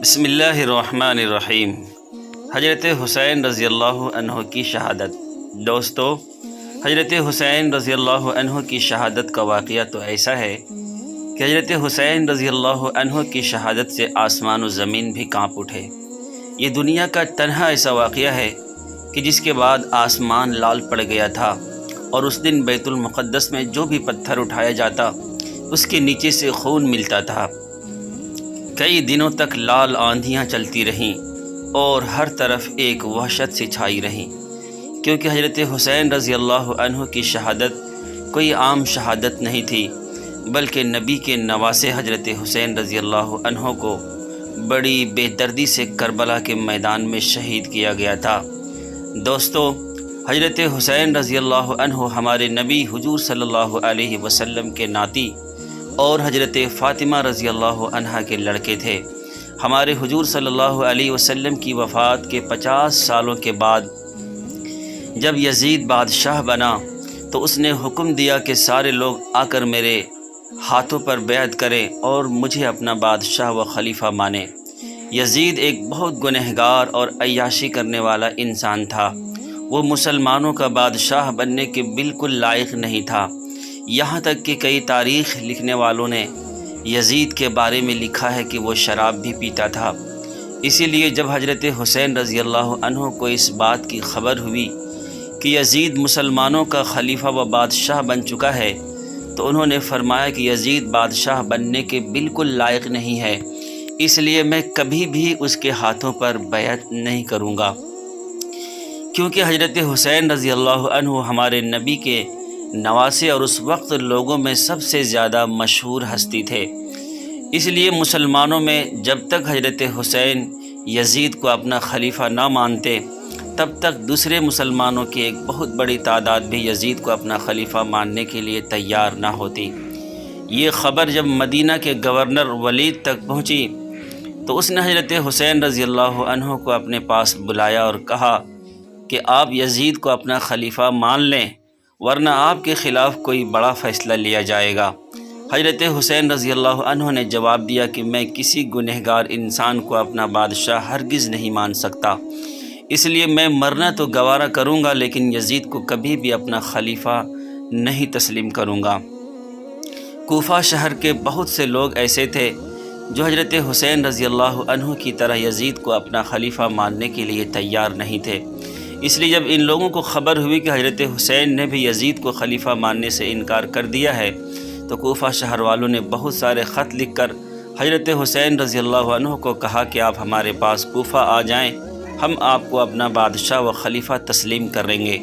بسم اللہ الرحمن الرحیم۔ حضرت حسین رضی اللہ عنہ کی شہادت۔ دوستو، حضرت حسین رضی اللہ عنہ کی شہادت کا واقعہ تو ایسا ہے کہ حضرت حسین رضی اللہ عنہ کی شہادت سے آسمان و زمین بھی کانپ اٹھے۔ یہ دنیا کا تنہا ایسا واقعہ ہے کہ جس کے بعد آسمان لال پڑ گیا تھا، اور اس دن بیت المقدس میں جو بھی پتھر اٹھایا جاتا اس کے نیچے سے خون ملتا تھا۔ کئی دنوں تک لال آندھیاں چلتی رہیں اور ہر طرف ایک وحشت سی چھائی رہی، کیونکہ حضرت حسین رضی اللہ عنہ کی شہادت کوئی عام شہادت نہیں تھی، بلکہ نبی کے نواسے حضرت حسین رضی اللہ عنہ کو بڑی بے دردی سے کربلا کے میدان میں شہید کیا گیا تھا۔ دوستو، حضرت حسین رضی اللہ عنہ ہمارے نبی حضور صلی اللہ علیہ وسلم کے ناتی اور حضرت فاطمہ رضی اللہ عنہا کے لڑکے تھے۔ ہمارے حضور صلی اللہ علیہ وسلم کی وفات کے 50 سالوں کے بعد جب یزید بادشاہ بنا تو اس نے حکم دیا کہ سارے لوگ آ کر میرے ہاتھوں پر بیعت کریں اور مجھے اپنا بادشاہ و خلیفہ مانیں۔ یزید ایک بہت گنہگار اور عیاشی کرنے والا انسان تھا۔ وہ مسلمانوں کا بادشاہ بننے کے بالکل لائق نہیں تھا، یہاں تک کہ کئی تاریخ لکھنے والوں نے یزید کے بارے میں لکھا ہے کہ وہ شراب بھی پیتا تھا۔ اسی لیے جب حضرت حسین رضی اللہ عنہ کو اس بات کی خبر ہوئی کہ یزید مسلمانوں کا خلیفہ و بادشاہ بن چکا ہے، تو انہوں نے فرمایا کہ یزید بادشاہ بننے کے بالکل لائق نہیں ہے، اس لیے میں کبھی بھی اس کے ہاتھوں پر بیعت نہیں کروں گا، کیونکہ حضرت حسین رضی اللہ عنہ ہمارے نبی کے نواسے اور اس وقت لوگوں میں سب سے زیادہ مشہور ہستی تھے۔ اس لیے مسلمانوں میں جب تک حضرت حسین یزید کو اپنا خلیفہ نہ مانتے، تب تک دوسرے مسلمانوں کی ایک بہت بڑی تعداد بھی یزید کو اپنا خلیفہ ماننے کے لیے تیار نہ ہوتی۔ یہ خبر جب مدینہ کے گورنر ولید تک پہنچی تو اس نے حضرت حسین رضی اللہ عنہ کو اپنے پاس بلایا اور کہا کہ آپ یزید کو اپنا خلیفہ مان لیں، ورنہ آپ کے خلاف کوئی بڑا فیصلہ لیا جائے گا۔ حضرت حسین رضی اللہ عنہ نے جواب دیا کہ میں کسی گنہگار انسان کو اپنا بادشاہ ہرگز نہیں مان سکتا، اس لیے میں مرنا تو گوارا کروں گا، لیکن یزید کو کبھی بھی اپنا خلیفہ نہیں تسلیم کروں گا۔ کوفہ شہر کے بہت سے لوگ ایسے تھے جو حضرت حسین رضی اللہ عنہ کی طرح یزید کو اپنا خلیفہ ماننے کے لیے تیار نہیں تھے۔ اس لیے جب ان لوگوں کو خبر ہوئی کہ حضرت حسین نے بھی یزید کو خلیفہ ماننے سے انکار کر دیا ہے، تو کوفہ شہر والوں نے بہت سارے خط لکھ کر حضرت حسین رضی اللہ عنہ کو کہا کہ آپ ہمارے پاس کوفہ آ جائیں، ہم آپ کو اپنا بادشاہ و خلیفہ تسلیم کریں گے،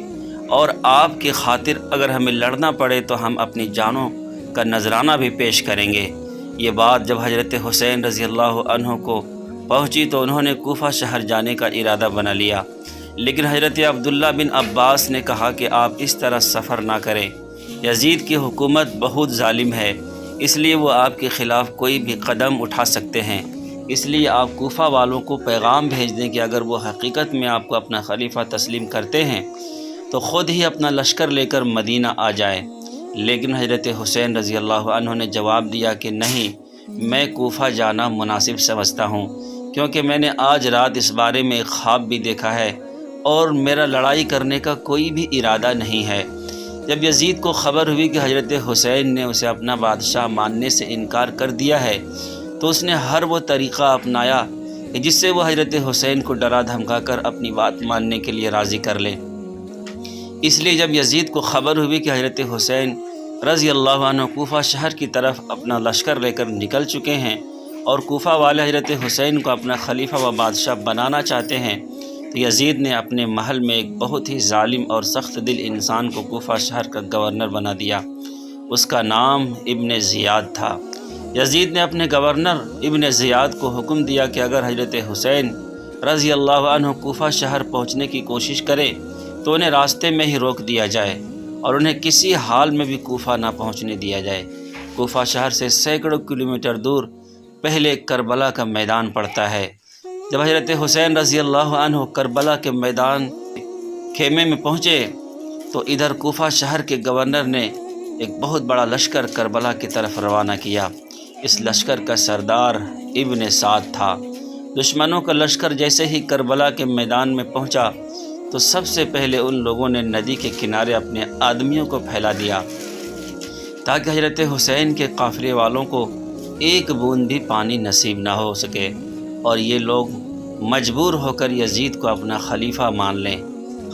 اور آپ کی خاطر اگر ہمیں لڑنا پڑے تو ہم اپنی جانوں کا نذرانہ بھی پیش کریں گے۔ یہ بات جب حضرت حسین رضی اللہ عنہ کو پہنچی تو انہوں نے کوفہ شہر جانے کا ارادہ بنا لیا، لیکن حضرت عبداللہ بن عباس نے کہا کہ آپ اس طرح سفر نہ کریں، یزید کی حکومت بہت ظالم ہے، اس لیے وہ آپ کے خلاف کوئی بھی قدم اٹھا سکتے ہیں، اس لیے آپ کوفہ والوں کو پیغام بھیج دیں کہ اگر وہ حقیقت میں آپ کو اپنا خلیفہ تسلیم کرتے ہیں تو خود ہی اپنا لشکر لے کر مدینہ آ جائیں۔ لیکن حضرت حسین رضی اللہ عنہ نے جواب دیا کہ نہیں، میں کوفہ جانا مناسب سمجھتا ہوں، کیونکہ میں نے آج رات اس بارے میں ایک خواب بھی دیکھا ہے اور میرا لڑائی کرنے کا کوئی بھی ارادہ نہیں ہے۔ جب یزید کو خبر ہوئی کہ حضرت حسین نے اسے اپنا بادشاہ ماننے سے انکار کر دیا ہے، تو اس نے ہر وہ طریقہ اپنایا کہ جس سے وہ حضرت حسین کو ڈرا دھمکا کر اپنی بات ماننے کے لیے راضی کر لے۔ اس لیے جب یزید کو خبر ہوئی کہ حضرت حسین رضی اللہ عنہ کوفہ شہر کی طرف اپنا لشکر لے کر نکل چکے ہیں اور کوفہ والے حضرت حسین کو اپنا خلیفہ و بادشاہ بنانا چاہتے ہیں، تو یزید نے اپنے محل میں ایک بہت ہی ظالم اور سخت دل انسان کو کوفہ شہر کا گورنر بنا دیا۔ اس کا نام ابن زیاد تھا۔ یزید نے اپنے گورنر ابن زیاد کو حکم دیا کہ اگر حضرت حسین رضی اللہ عنہ کوفہ شہر پہنچنے کی کوشش کرے تو انہیں راستے میں ہی روک دیا جائے اور انہیں کسی حال میں بھی کوفہ نہ پہنچنے دیا جائے۔ کوفہ شہر سے سینکڑوں کلومیٹر دور پہلے کربلا کا میدان پڑتا ہے۔ جب حضرت حسین رضی اللہ عنہ کربلا کے میدان خیمے میں پہنچے تو ادھر کوفہ شہر کے گورنر نے ایک بہت بڑا لشکر کربلا کی طرف روانہ کیا۔ اس لشکر کا سردار ابن سعد تھا۔ دشمنوں کا لشکر جیسے ہی کربلا کے میدان میں پہنچا تو سب سے پہلے ان لوگوں نے ندی کے کنارے اپنے آدمیوں کو پھیلا دیا تاکہ حضرت حسین کے قافلے والوں کو ایک بوند بھی پانی نصیب نہ ہو سکے اور یہ لوگ مجبور ہو کر یزید کو اپنا خلیفہ مان لیں۔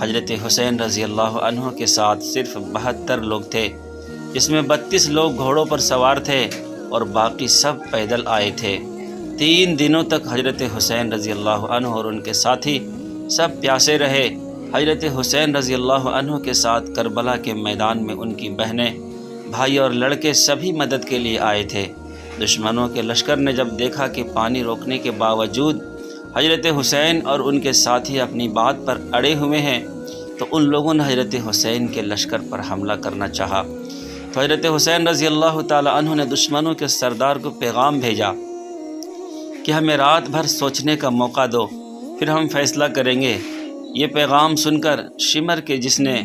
حضرت حسین رضی اللہ عنہ کے ساتھ صرف 72 لوگ تھے، جس میں 32 لوگ گھوڑوں پر سوار تھے اور باقی سب پیدل آئے تھے۔ 3 دنوں تک حضرت حسین رضی اللہ عنہ اور ان کے ساتھی سب پیاسے رہے۔ حضرت حسین رضی اللہ عنہ کے ساتھ کربلا کے میدان میں ان کی بہنیں، بھائی اور لڑکے سبھی مدد کے لیے آئے تھے۔ دشمنوں کے لشکر نے جب دیکھا کہ پانی روکنے کے باوجود حضرت حسین اور ان کے ساتھی اپنی بات پر اڑے ہوئے ہیں تو ان لوگوں نے حضرت حسین کے لشکر پر حملہ کرنا چاہا۔ تو حضرت حسین رضی اللہ تعالی عنہ نے دشمنوں کے سردار کو پیغام بھیجا کہ ہمیں رات بھر سوچنے کا موقع دو، پھر ہم فیصلہ کریں گے۔ یہ پیغام سن کر شمر کے جس نے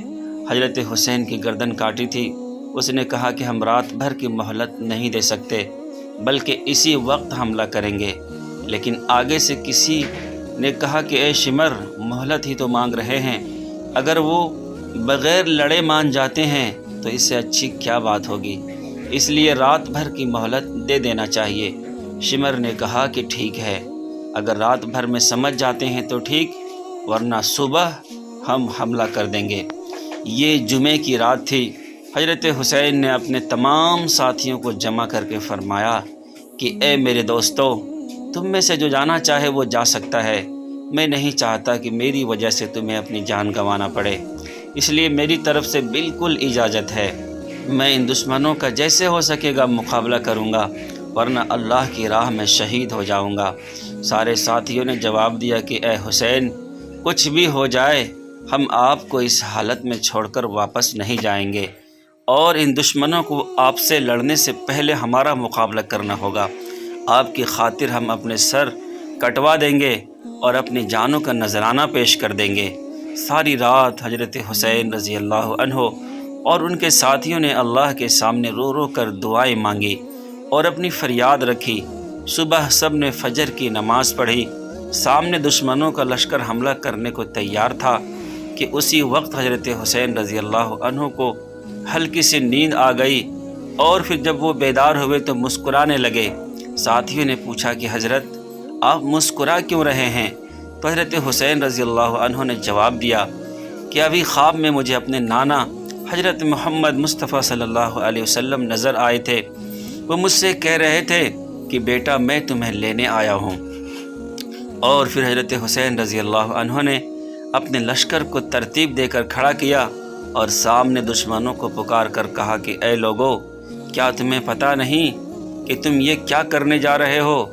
حضرت حسین کی گردن کاٹی تھی، اس نے کہا کہ ہم رات بھر کی مہلت نہیں دے سکتے بلکہ اسی وقت حملہ کریں گے۔ لیکن آگے سے کسی نے کہا کہ اے شمر، مہلت ہی تو مانگ رہے ہیں، اگر وہ بغیر لڑے مان جاتے ہیں تو اس سے اچھی کیا بات ہوگی، اس لیے رات بھر کی مہلت دے دینا چاہیے۔ شمر نے کہا کہ ٹھیک ہے، اگر رات بھر میں سمجھ جاتے ہیں تو ٹھیک، ورنہ صبح ہم حملہ کر دیں گے۔ یہ جمعے کی رات تھی۔ حضرت حسین نے اپنے تمام ساتھیوں کو جمع کر کے فرمایا کہ اے میرے دوستو، تم میں سے جو جانا چاہے وہ جا سکتا ہے، میں نہیں چاہتا کہ میری وجہ سے تمہیں اپنی جان گنوانا پڑے، اس لیے میری طرف سے بالکل اجازت ہے۔ میں ان دشمنوں کا جیسے ہو سکے گا مقابلہ کروں گا، ورنہ اللہ کی راہ میں شہید ہو جاؤں گا۔ سارے ساتھیوں نے جواب دیا کہ اے حسین، کچھ بھی ہو جائے ہم آپ کو اس حالت میں چھوڑ کر واپس نہیں جائیں گے، اور ان دشمنوں کو آپ سے لڑنے سے پہلے ہمارا مقابلہ کرنا ہوگا۔ آپ کی خاطر ہم اپنے سر کٹوا دیں گے اور اپنی جانوں کا نذرانہ پیش کر دیں گے۔ ساری رات حضرت حسین رضی اللہ عنہ اور ان کے ساتھیوں نے اللہ کے سامنے رو رو کر دعائیں مانگی اور اپنی فریاد رکھی۔ صبح سب نے فجر کی نماز پڑھی۔ سامنے دشمنوں کا لشکر حملہ کرنے کو تیار تھا کہ اسی وقت حضرت حسین رضی اللہ عنہ کو ہلکی سی نیند آ گئی، اور پھر جب وہ بیدار ہوئے تو مسکرانے لگے۔ ساتھیوں نے پوچھا کہ حضرت، آپ مسکرا کیوں رہے ہیں؟ تو حضرت حسین رضی اللہ عنہ نے جواب دیا کہ ابھی خواب میں مجھے اپنے نانا حضرت محمد مصطفیٰ صلی اللہ علیہ وسلم نظر آئے تھے۔ وہ مجھ سے کہہ رہے تھے کہ بیٹا میں تمہیں لینے آیا ہوں۔ اور پھر حضرت حسین رضی اللہ عنہ نے اپنے لشکر کو ترتیب دے کر کھڑا کیا اور سامنے دشمنوں کو پکار کر کہا کہ اے لوگو، کیا تمہیں پتہ نہیں کہ تم یہ کیا کرنے جا رہے ہو؟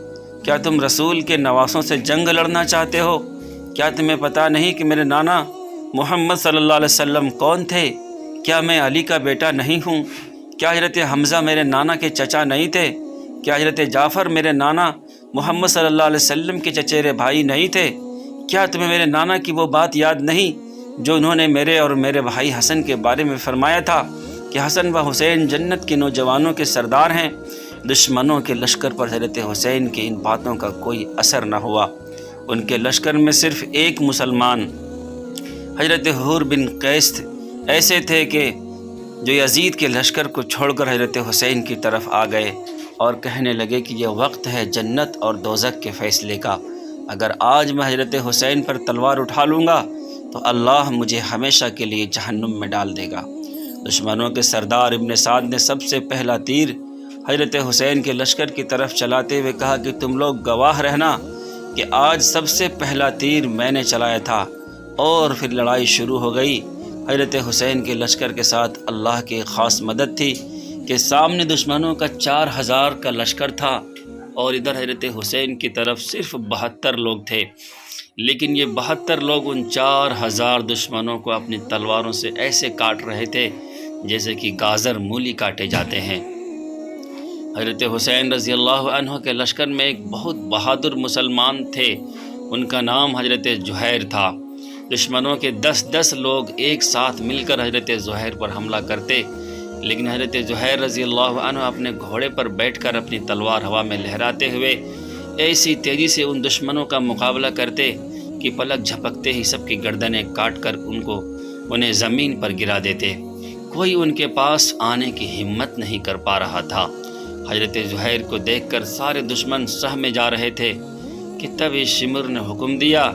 کیا تم رسول کے نواسوں سے جنگ لڑنا چاہتے ہو؟ کیا تمہیں پتہ نہیں کہ میرے نانا محمد صلی اللہ علیہ وسلم کون تھے؟ کیا میں علی کا بیٹا نہیں ہوں؟ کیا حضرت حمزہ میرے نانا کے چچا نہیں تھے؟ کیا حضرت جعفر میرے نانا محمد صلی اللہ علیہ وسلم کے چچیرے بھائی نہیں تھے؟ کیا تمہیں میرے نانا کی وہ بات یاد نہیں جو انہوں نے میرے اور میرے بھائی حسن کے بارے میں فرمایا تھا کہ حسن و حسین جنت کے نوجوانوں کے سردار ہیں؟ دشمنوں کے لشکر پر حضرت حسین کی ان باتوں کا کوئی اثر نہ ہوا۔ ان کے لشکر میں صرف ایک مسلمان حضرت حور بن قیس ایسے تھے کہ جو یزید کے لشکر کو چھوڑ کر حضرت حسین کی طرف آ گئے اور کہنے لگے کہ یہ وقت ہے جنت اور دوزخ کے فیصلے کا۔ اگر آج میں حضرت حسین پر تلوار اٹھا لوں گا تو اللہ مجھے ہمیشہ کے لیے جہنم میں ڈال دے گا۔ دشمنوں کے سردار ابن سعد نے سب سے پہلا تیر حضرت حسین کے لشکر کی طرف چلاتے ہوئے کہا کہ تم لوگ گواہ رہنا کہ آج سب سے پہلا تیر میں نے چلایا تھا۔ اور پھر لڑائی شروع ہو گئی۔ حضرت حسین کے لشکر کے ساتھ اللہ کی خاص مدد تھی کہ سامنے دشمنوں کا 4000 کا لشکر تھا اور ادھر حضرت حسین کی طرف صرف 72 لوگ تھے، لیکن یہ 72 لوگ ان 4000 دشمنوں کو اپنی تلواروں سے ایسے کاٹ رہے تھے جیسے کہ گازر مولی کاٹے جاتے ہیں۔ حضرت حسین رضی اللہ عنہ کے لشکر میں ایک بہت بہادر مسلمان تھے، ان کا نام حضرت زہیر تھا۔ دشمنوں کے 10 لوگ ایک ساتھ مل کر حضرت زہیر پر حملہ کرتے، لیکن حضرت زہیر رضی اللہ عنہ اپنے گھوڑے پر بیٹھ کر اپنی تلوار ہوا میں لہراتے ہوئے ایسی تیزی سے ان دشمنوں کا مقابلہ کرتے کہ پلک جھپکتے ہی سب کی گردنیں کاٹ کر انہیں زمین پر گرا دیتے۔ کوئی ان کے پاس آنے کی ہمت نہیں کر پا رہا تھا۔ حضرت زہیر کو دیکھ کر سارے دشمن سہمے جا رہے تھے کہ تب شمر نے حکم دیا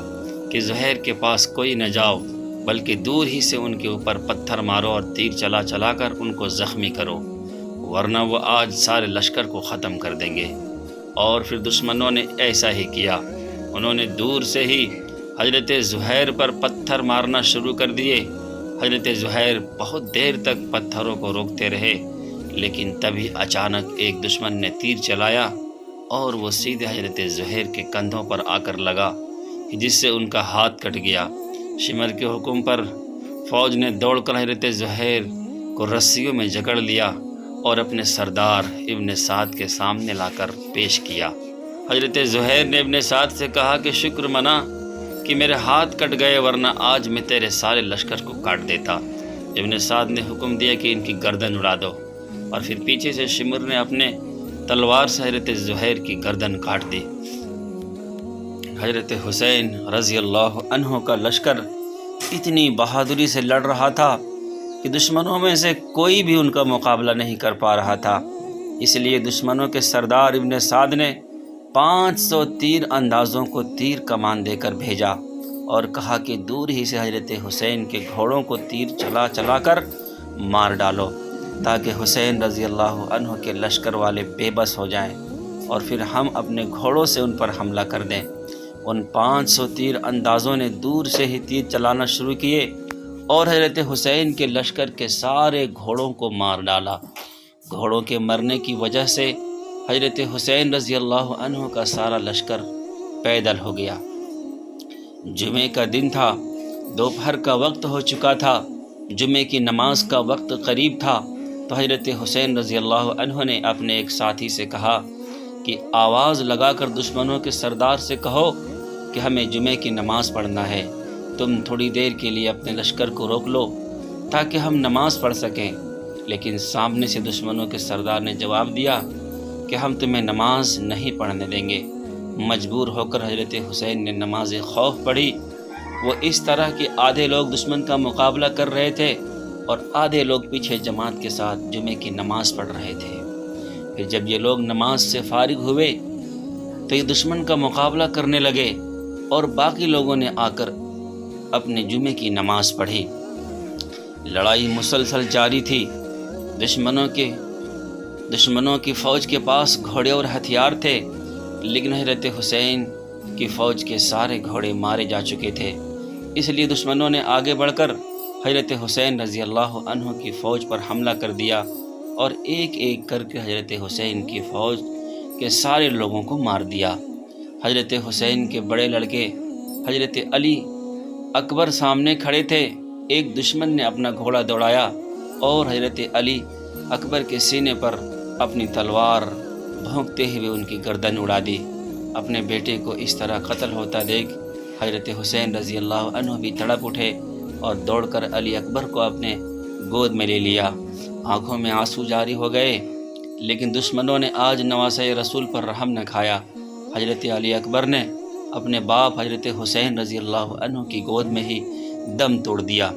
کہ زہیر کے پاس کوئی نہ جاؤ، بلکہ دور ہی سے ان کے اوپر پتھر مارو اور تیر چلا چلا کر ان کو زخمی کرو، ورنہ وہ آج سارے لشکر کو ختم کر دیں گے۔ اور پھر دشمنوں نے ایسا ہی کیا۔ انہوں نے دور سے ہی حضرت زہیر پر پتھر مارنا شروع کر دیے۔ حضرت زہیر بہت دیر تک پتھروں کو روکتے رہے، لیکن تبھی اچانک ایک دشمن نے تیر چلایا اور وہ سیدھے حضرت زہیر کے کندھوں پر آ کر لگا، جس سے ان کا ہاتھ کٹ گیا۔ شمر کے حکم پر فوج نے دوڑ کر حضرت زہیر کو رسیوں میں جکڑ لیا اور اپنے سردار ابن سعد کے سامنے لا کر پیش کیا۔ حضرت زہیر نے ابن سعد سے کہا کہ شکر منا کہ میرے ہاتھ کٹ گئے، ورنہ آج میں تیرے سارے لشکر کو کاٹ دیتا۔ ابن سعد نے حکم دیا کہ ان کی گردن اڑا دو، اور پھر پیچھے سے شمر نے اپنے تلوار سے حضرت زہیر کی گردن کاٹ دی۔ حضرت حسین رضی اللہ عنہ کا لشکر اتنی بہادری سے لڑ رہا تھا کہ دشمنوں میں سے کوئی بھی ان کا مقابلہ نہیں کر پا رہا تھا۔ اس لیے دشمنوں کے سردار ابن سعد نے 500 تیر اندازوں کو تیر کمان دے کر بھیجا اور کہا کہ دور ہی سے حضرت حسین کے گھوڑوں کو تیر چلا چلا کر مار ڈالو، تاکہ حسین رضی اللہ عنہ کے لشکر والے بے بس ہو جائیں اور پھر ہم اپنے گھوڑوں سے ان پر حملہ کر دیں۔ ان 500 تیر اندازوں نے دور سے ہی تیر چلانا شروع کیے اور حضرت حسین کے لشکر کے سارے گھوڑوں کو مار ڈالا۔ گھوڑوں کے مرنے کی وجہ سے حضرت حسین رضی اللہ عنہ کا سارا لشکر پیدل ہو گیا۔ جمعے کا دن تھا، دوپہر کا وقت ہو چکا تھا، جمعے کی نماز کا وقت قریب تھا، تو حضرت حسین رضی اللہ عنہ نے اپنے ایک ساتھی سے کہا کہ آواز لگا کر دشمنوں کے سردار سے کہو کہ ہمیں جمعے کی نماز پڑھنا ہے، تم تھوڑی دیر کے لیے اپنے لشکر کو روک لو تاکہ ہم نماز پڑھ سکیں۔ لیکن سامنے سے دشمنوں کے سردار نے جواب دیا کہ ہم تمہیں نماز نہیں پڑھنے دیں گے۔ مجبور ہو کر حضرت حسین نے نماز خوف پڑھی۔ وہ اس طرح کہ آدھے لوگ دشمن کا مقابلہ کر رہے تھے اور آدھے لوگ پیچھے جماعت کے ساتھ جمعے کی نماز پڑھ رہے تھے۔ پھر جب یہ لوگ نماز سے فارغ ہوئے تو یہ دشمن کا مقابلہ کرنے لگے اور باقی لوگوں نے آ کر اپنے جمعے کی نماز پڑھی۔ لڑائی مسلسل جاری تھی۔ دشمنوں کی فوج کے پاس گھوڑے اور ہتھیار تھے، لیکن حضرت حسین کی فوج کے سارے گھوڑے مارے جا چکے تھے۔ اس لیے دشمنوں نے آگے بڑھ کر حضرت حسین رضی اللہ عنہ کی فوج پر حملہ کر دیا اور ایک ایک کر کے حضرت حسین کی فوج کے سارے لوگوں کو مار دیا۔ حضرت حسین کے بڑے لڑکے حضرت علی اکبر سامنے کھڑے تھے۔ ایک دشمن نے اپنا گھوڑا دوڑایا اور حضرت علی اکبر کے سینے پر اپنی تلوار بھونکتے ہوئے ان کی گردن اڑا دی۔ اپنے بیٹے کو اس طرح قتل ہوتا دیکھ حضرت حسین رضی اللہ عنہ بھی تڑپ اٹھے اور دوڑ کر علی اکبر کو اپنے گود میں لے لیا۔ آنکھوں میں آنسو جاری ہو گئے، لیکن دشمنوں نے آج نواسۂ رسول پر رحم نہ کھایا۔ حضرت علی اکبر نے اپنے باپ حضرت حسین رضی اللہ عنہ کی گود میں ہی دم توڑ دیا۔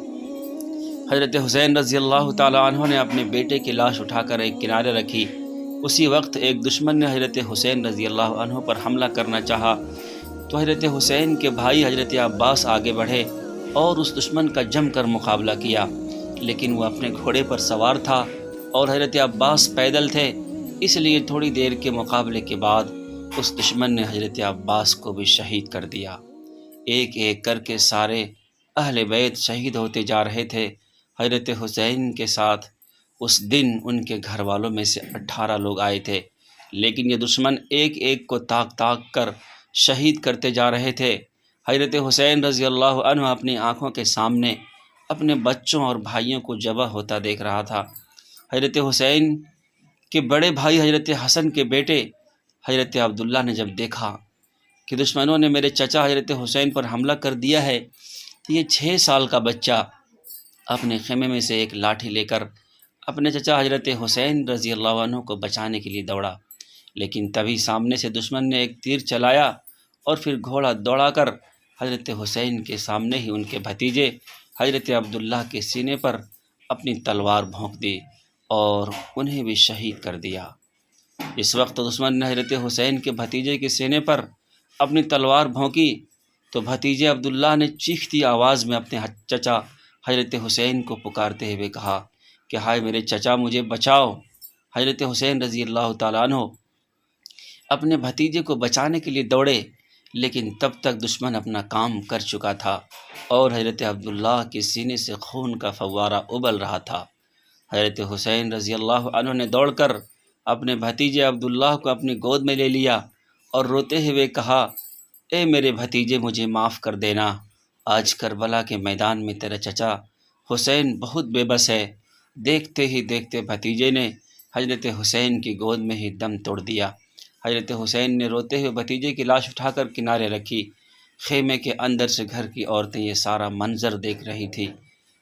حضرت حسین رضی اللہ تعالیٰ عنہ نے اپنے بیٹے کی لاش اٹھا کر ایک کنارے رکھی۔ اسی وقت ایک دشمن نے حضرت حسین رضی اللہ عنہ پر حملہ کرنا چاہا تو حضرت حسین کے بھائی حضرت عباس آگے بڑھے اور اس دشمن کا جم کر مقابلہ کیا، لیکن وہ اپنے گھوڑے پر سوار تھا اور حضرت عباس پیدل تھے، اس لیے تھوڑی دیر کے مقابلے کے بعد اس دشمن نے حضرت عباس کو بھی شہید کر دیا۔ ایک ایک کر کے سارے اہل بیت شہید ہوتے جا رہے تھے۔ حضرت حسین کے ساتھ اس دن ان کے گھر والوں میں سے 18 لوگ آئے تھے، لیکن یہ دشمن ایک ایک کو تاک تاک کر شہید کرتے جا رہے تھے۔ حضرت حسین رضی اللہ عنہ اپنی آنکھوں کے سامنے اپنے بچوں اور بھائیوں کو ذبح ہوتا دیکھ رہا تھا۔ حضرت حسین کے بڑے بھائی حضرت حسن کے بیٹے حضرت عبداللہ نے جب دیکھا کہ دشمنوں نے میرے چچا حضرت حسین پر حملہ کر دیا ہے تو یہ 6 سال کا بچہ اپنے خیمے میں سے ایک لاٹھی لے کر اپنے چچا حضرت حسین رضی اللہ عنہ کو بچانے کے لیے دوڑا، لیکن تبھی سامنے سے دشمن نے ایک تیر چلایا اور پھر گھوڑا دوڑا کر حضرت حسین کے سامنے ہی ان کے بھتیجے حضرت عبداللہ کے سینے پر اپنی تلوار بھونک دی اور انہیں بھی شہید کر دیا۔ اس وقت دشمن نے حضرت حسین کے بھتیجے کے سینے پر اپنی تلوار بھونکی تو بھتیجے عبداللہ نے چیختی آواز میں اپنے چچا حضرت حسین کو پکارتے ہوئے کہا کہ ہائے میرے چچا مجھے بچاؤ۔ حضرت حسین رضی اللہ تعالیٰ عنہ اپنے بھتیجے کو بچانے کے لیے دوڑے، لیکن تب تک دشمن اپنا کام کر چکا تھا اور حضرت عبداللہ کے سینے سے خون کا فوارہ ابل رہا تھا۔ حضرت حسین رضی اللہ عنہ نے دوڑ کر اپنے بھتیجے عبداللہ کو اپنی گود میں لے لیا اور روتے ہوئے کہا، اے میرے بھتیجے مجھے معاف کر دینا، آج کربلا کے میدان میں تیرا چچا حسین بہت بے بس ہے۔ دیکھتے ہی دیکھتے بھتیجے نے حضرت حسین کی گود میں ہی دم توڑ دیا۔ حضرت حسین نے روتے ہوئے بھتیجے کی لاش اٹھا کر کنارے رکھی۔ خیمے کے اندر سے گھر کی عورتیں یہ سارا منظر دیکھ رہی تھی۔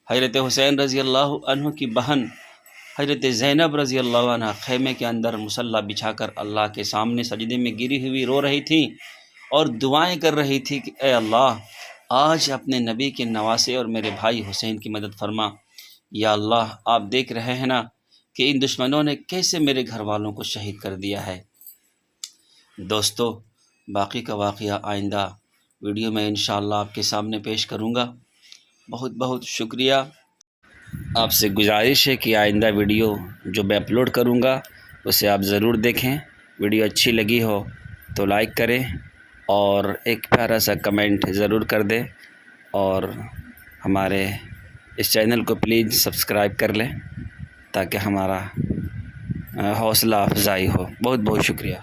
حضرت حسین رضی اللہ عنہ کی بہن حضرت زینب رضی اللہ عنہ خیمے کے اندر مصلی بچھا کر اللہ کے سامنے سجدے میں گری ہوئی رو رہی تھی اور دعائیں کر رہی تھی کہ اے اللہ، آج اپنے نبی کے نواسے اور میرے بھائی حسین کی مدد فرما۔ یا اللہ، آپ دیکھ رہے ہیں نا کہ ان دشمنوں نے کیسے میرے گھر والوں کو شہید کر دیا ہے۔ دوستو، باقی کا واقعہ آئندہ ویڈیو میں انشاءاللہ آپ کے سامنے پیش کروں گا۔ بہت بہت شکریہ۔ آپ سے گزارش ہے کہ آئندہ ویڈیو جو میں اپلوڈ کروں گا اسے آپ ضرور دیکھیں۔ ویڈیو اچھی لگی ہو تو لائک کریں اور ایک پیارا سا کمنٹ ضرور کر دیں، اور ہمارے اس چینل کو پلیز سبسکرائب کر لیں تاکہ ہمارا حوصلہ افزائی ہو۔ بہت بہت شکریہ۔